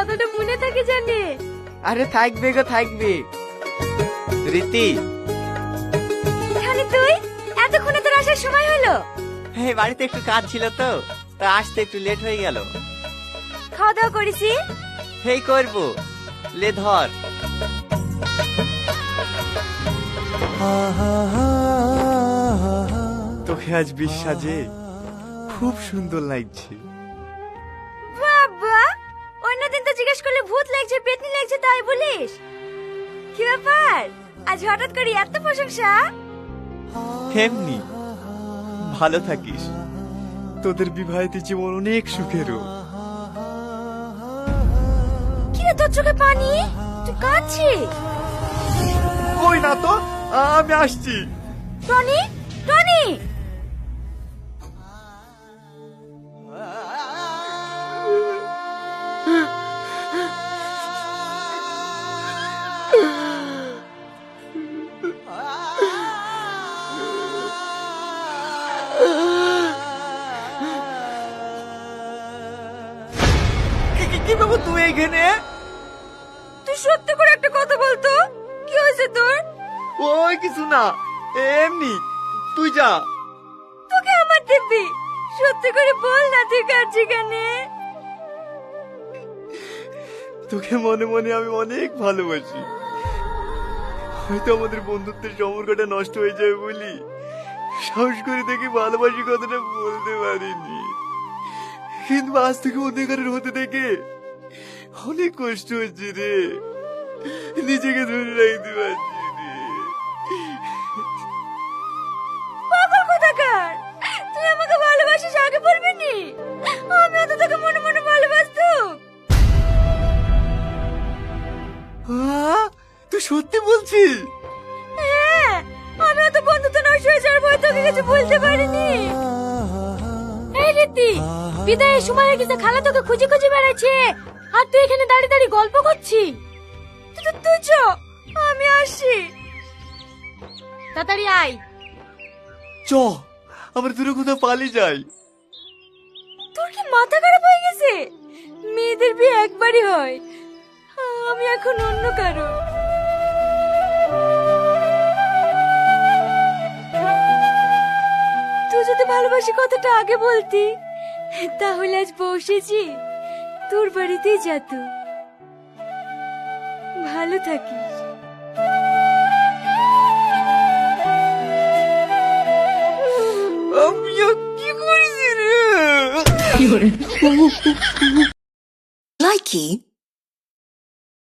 কথাটা মনে থাকে জানে। আরে থাকবে গো থাকবে। রীতি, তাহলে তুই এতক্ষণে তোর আসার সময় হলো? এই বাড়িতে একটু কাজ ছিল তো, তা আসতে একটু লেট হয়ে গেল। খাওয়া দাওয়া করেছি? এই করবো, লে ধর। তোকে আজ বিশ্বাসে খুব সুন্দর লাগছে। বাবা, অন্যদিন তো জিজ্ঞেস করলে ভূত লাগছে পেতনি লাগছে তাই বলিস। কি ব্যাপার, আজ হঠাৎ করে এত প্রশংসা? এমনি, ভালো থাকিস। তোদের বিবাহিত জীবন অনেক সুখেরও। কি রে তোর চোখে পানি? তুই কাঁদছিস? কই না তো, আমি আসছি। Tony, Tony! কি বাবু তুই এখানে? তুই সত্যি করে একটা কথা বলতো, কি হয়েছে তোর? ওই কিছু না, এমনি। তুই যা। তোকে আমার দিব্যি, সত্যি করে বল না তুই কাঁদছিস কেন? তোকে মনে মনে আমি অনেক ভালোবাসি। হয়তো আমাদের বন্ধুত্বের সম্পর্কটা নষ্ট হয়ে যাবে বলি সাহস করে দেখি ভালোবাসি কথাটা বলতে পারিনি, কিন্তু আজ থেকে অধিকারের হতে দেখে অনেক কষ্ট হচ্ছে রে। নিজেকে ধরে রাখতে পারছি রে। পাগল কোথাকার, তুই আমাকে ভালোবাসিস আগে বলবি নি? আমিও তো তোকে মনে মনে ভালোবাসতাম। তুই সত্যি বলছিস? হ্যাঁ, আমিও তো বন্ধুত্ব নষ্ট হয়ে যাওয়ার ভয় তোকে কিছু বলতে পারিনি। এই রীতি, বিদায়ের সময় হয়ে গেছে, খালা তোকে খুঁজে খুঁজে বেড়াচ্ছে আর তুই এখানে দাঁড়িয়ে দাঁড়িয়ে গল্প করছিস। তুই চ, আমি আসছি। তাড়াতাড়ি আয়। চ, আমরা দূরে কোথাও পালিয়ে যাই। তোর কি মাথা খারাপ হয়ে গেছে? মেয়েদের বিয়ে একবারই হয়, আমি এখন অন্য কারো। তুই যদি ভালোবাসি কথাটা আগে বলতি, তাহলে আজ বসেছি তোর বাড়িতেই যেত। ভালো থাকিস। আমিও কি করেছি রে? Likey